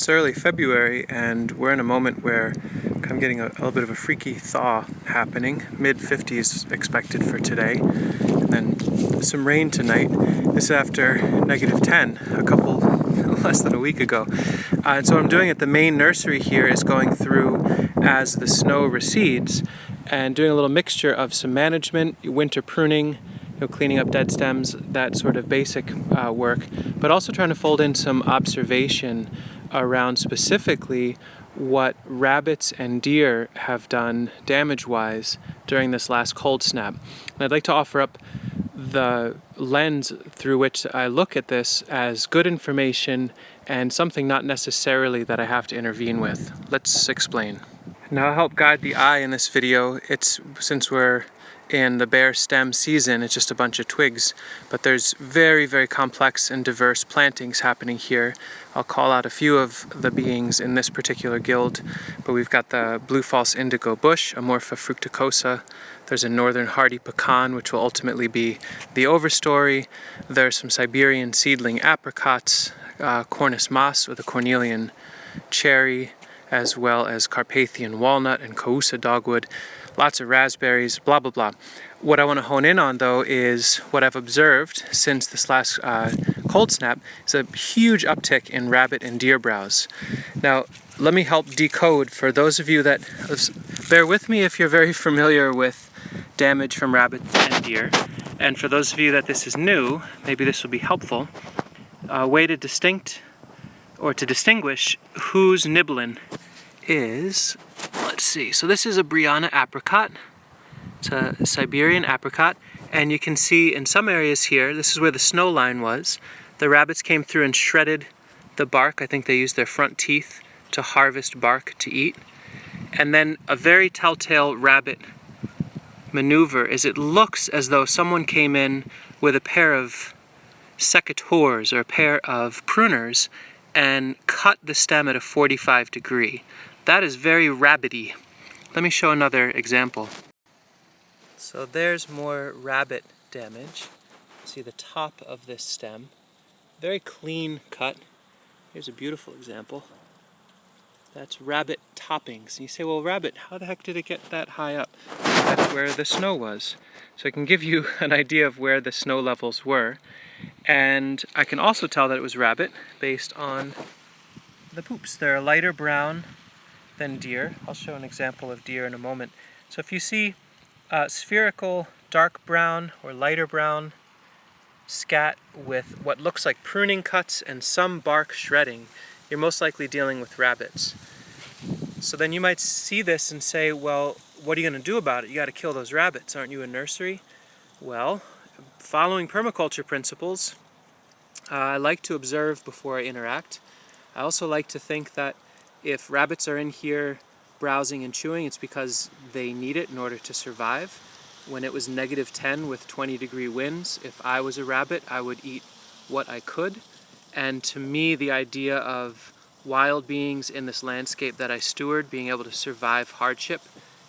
It's early February and we're in a moment where I'm getting a little bit of a freaky thaw happening. Mid-50s expected for today, and then some rain tonight. This is after -10 a couple less than a week ago. And so what I'm doing at the main nursery here is going through as the snow recedes and doing a little mixture of some management, winter pruning, cleaning up dead stems, that sort of basic work, but also trying to fold in some observation around specifically what rabbits and deer have done damage-wise during this last cold snap. And I'd like to offer up the lens through which I look at this as good information and something not necessarily that I have to intervene with. Let's explain. Now, I'll help guide the eye in this video. Since we're in the bare stem season, it's just a bunch of twigs, but there's very, very complex and diverse plantings happening here. I'll call out a few of the beings in this particular guild, but we've got the blue false indigo bush, Amorpha fructicosa. There's a northern hardy pecan, which will ultimately be the overstory. There's some Siberian seedling apricots, Cornus mas or the cornelian cherry, as well as Carpathian walnut and Causa dogwood, lots of raspberries, blah, blah, blah. What I want to hone in on, though, is what I've observed since this last cold snap is a huge uptick in rabbit and deer browse. Now, let me help decode for those of you that, bear with me if you're very familiar with damage from rabbit and deer, and for those of you that this is new, maybe this will be helpful. A way to distinguish who's nibbling is, let's see, so this is a Brianna apricot. It's a Siberian apricot, and you can see in some areas here, this is where the snow line was. The rabbits came through and shredded the bark. I think they used their front teeth to harvest bark to eat. And then a very telltale rabbit maneuver is it looks as though someone came in with a pair of secateurs or a pair of pruners and cut the stem at a 45 degree. That is very rabbity. Let me show another example. So there's more rabbit damage. See the top of this stem. Very clean cut. Here's a beautiful example. That's rabbit toppings. And you say, well, rabbit, how the heck did it get that high up? That's where the snow was. So I can give you an idea of where the snow levels were. And I can also tell that it was rabbit based on the poops. They're lighter brown than deer. I'll show an example of deer in a moment. So if you see spherical dark brown or lighter brown scat with what looks like pruning cuts and some bark shredding, you're most likely dealing with rabbits. So then you might see this and say, well, what are you going to do about it? You got to kill those rabbits. Aren't you a nursery? Well, following permaculture principles, I like to observe before I interact. I also like to think that if rabbits are in here browsing and chewing, it's because they need it in order to survive. When it was -10 with 20-degree winds, if I was a rabbit, I would eat what I could. And to me, the idea of wild beings in this landscape that I steward being able to survive hardship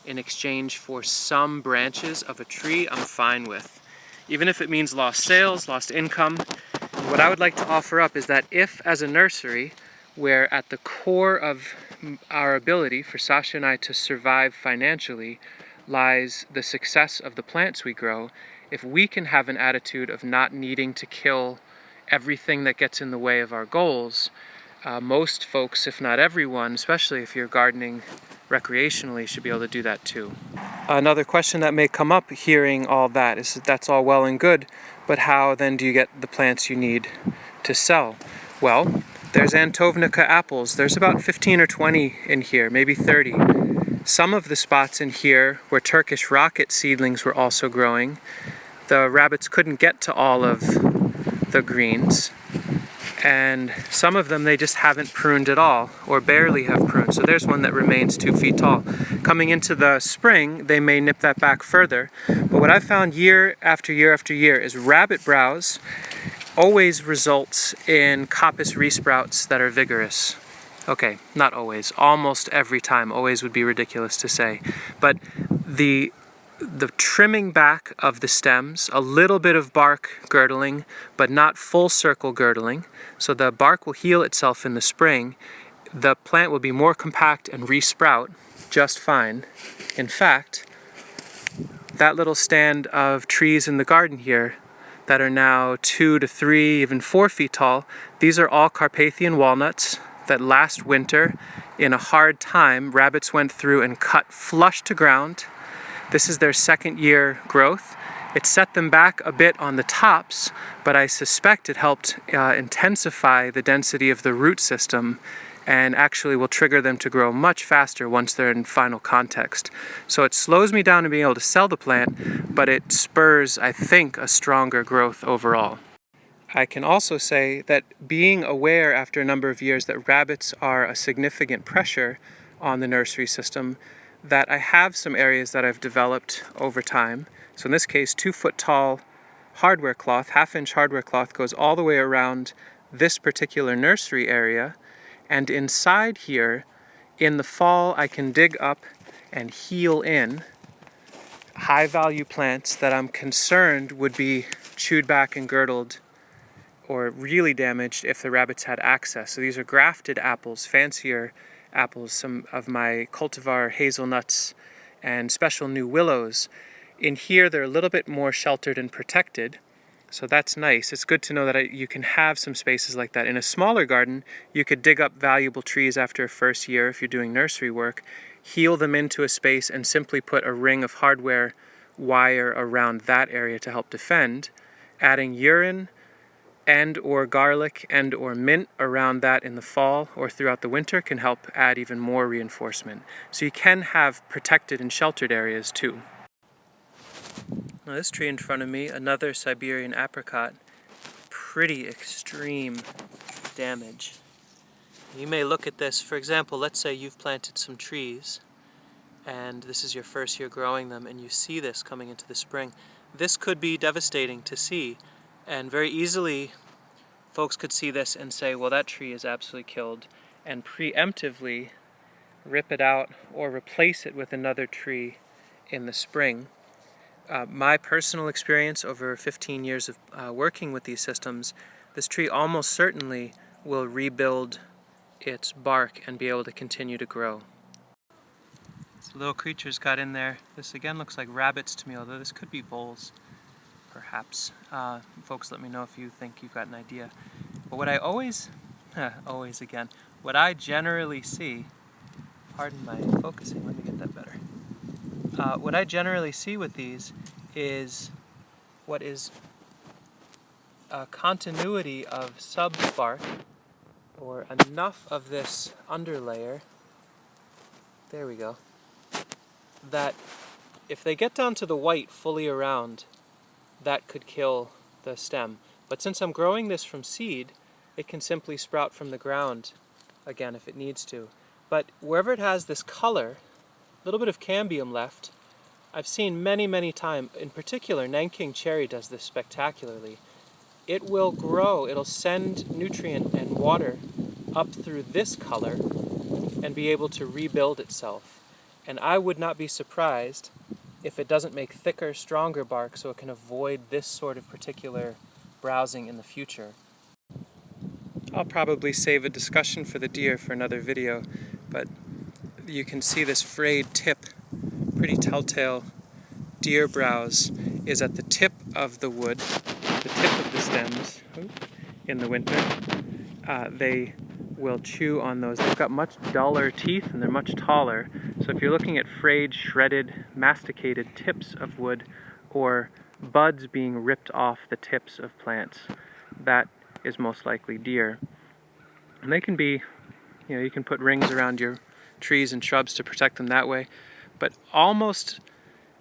in exchange for some branches of a tree, I'm fine with. Even if it means lost sales, lost income. What I would like to offer up is that if, as a nursery, where at the core of our ability for Sasha and I to survive financially lies the success of the plants we grow, if we can have an attitude of not needing to kill everything that gets in the way of our goals, most folks, if not everyone, especially if you're gardening recreationally, should be able to do that too. Another question that may come up hearing all that is that's all well and good, but how then do you get the plants you need to sell? Well, there's Antovnica apples. There's about 15 or 20 in here, maybe 30. Some of the spots in here where Turkish rocket seedlings were also growing, the rabbits couldn't get to all of the greens, and some of them they just haven't pruned at all or barely have pruned. So there's one that remains 2 feet tall. Coming into the spring, they may nip that back further. But what I've found year after year after year is rabbit browse always results in coppice resprouts that are vigorous. Okay, not always. Almost every time. Always would be ridiculous to say. But the trimming back of the stems, a little bit of bark girdling, but not full circle girdling, so the bark will heal itself in the spring, the plant will be more compact and re-sprout just fine. In fact, that little stand of trees in the garden here that are now 2 to 3, even 4 feet tall, these are all Carpathian walnuts that last winter, in a hard time, rabbits went through and cut flush to ground. This is their second year growth. It set them back a bit on the tops, but I suspect it helped intensify the density of the root system and actually will trigger them to grow much faster once they're in final context. So it slows me down in being able to sell the plant, but it spurs, I think, a stronger growth overall. I can also say that being aware after a number of years that rabbits are a significant pressure on the nursery system, that I have some areas that I've developed over time. So in this case, 2 foot tall hardware cloth, 1/2 inch hardware cloth goes all the way around this particular nursery area. And inside here, in the fall, I can dig up and heel in high value plants that I'm concerned would be chewed back and girdled or really damaged if the rabbits had access. So these are grafted apples, fancier apples, some of my cultivar hazelnuts and special new willows. In here, they're a little bit more sheltered and protected, so that's nice. It's good to know that you can have some spaces like that. In a smaller garden, you could dig up valuable trees after a first year if you're doing nursery work, heel them into a space and simply put a ring of hardware wire around that area to help defend. Adding urine and or garlic and or mint around that in the fall or throughout the winter can help add even more reinforcement. So you can have protected and sheltered areas too. Now this tree in front of me, another Siberian apricot, pretty extreme damage. You may look at this, for example, let's say you've planted some trees and this is your first year growing them and you see this coming into the spring. This could be devastating to see, and very easily folks could see this and say, well, that tree is absolutely killed, and preemptively rip it out or replace it with another tree in the spring. My personal experience over 15 years of working with these systems, this tree almost certainly will rebuild its bark and be able to continue to grow. So little creatures got in there. This again looks like rabbits to me, although this could be voles, perhaps. Folks, let me know if you think you've got an idea. But what I what I generally see, pardon my focusing, let me get that better. What I generally see with these is what is a continuity of sub-bark, or enough of this underlayer, there we go, that if they get down to the white fully around, that could kill the stem. But since I'm growing this from seed, it can simply sprout from the ground again if it needs to. But wherever it has this color, a little bit of cambium left, I've seen many times, in particular Nanking cherry does this spectacularly. It will grow, it'll send nutrient and water up through this color and be able to rebuild itself. And I would not be surprised if it doesn't make thicker, stronger bark so it can avoid this sort of particular browsing in the future. I'll probably save a discussion for the deer for another video, but you can see this frayed tip, pretty telltale. Deer browse is at the tip of the wood, the tip of the stems in the winter. They will chew on those. They've got much duller teeth and they're much taller. So if you're looking at frayed, shredded, masticated tips of wood or buds being ripped off the tips of plants, that is most likely deer. And they can be, you can put rings around your trees and shrubs to protect them that way, but almost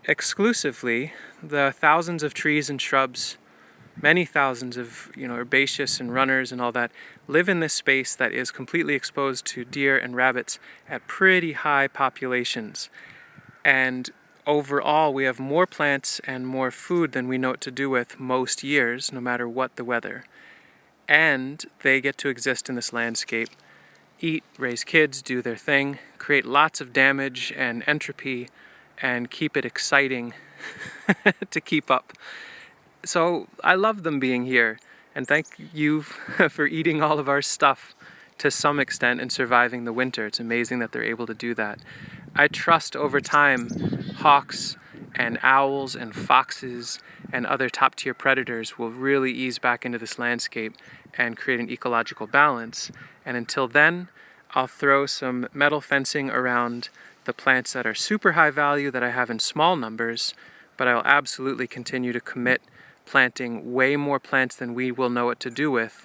exclusively the thousands of trees and shrubs, many thousands of herbaceous and runners and all that, live in this space that is completely exposed to deer and rabbits at pretty high populations. And overall, we have more plants and more food than we know what to do with most years, no matter what the weather. And they get to exist in this landscape, eat, raise kids, do their thing, create lots of damage and entropy, and keep it exciting to keep up. So I love them being here, and thank you for eating all of our stuff. to some extent and surviving the winter. It's amazing that they're able to do that. I trust over time hawks and owls and foxes and other top-tier predators will really ease back into this landscape and create an ecological balance. And until then, I'll throw some metal fencing around the plants that are super high value that I have in small numbers, but I'll absolutely continue to commit planting way more plants than we will know what to do with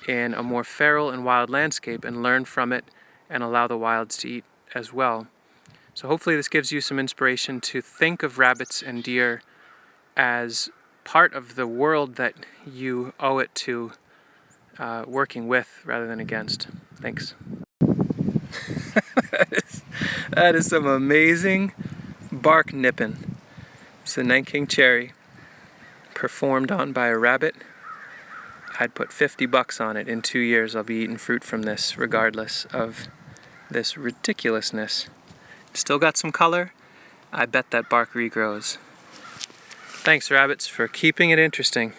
in a more feral and wild landscape and learn from it and allow the wilds to eat as well. So hopefully this gives you some inspiration to think of rabbits and deer as part of the world that you owe it to working with rather than against. Thanks. That is some amazing bark nipping. It's a Nanking cherry performed on by a rabbit. I'd put $50 on it. In 2 years I'll be eating fruit from this regardless of this ridiculousness. Still got some color. I bet that bark regrows. Thanks, rabbits, for keeping it interesting.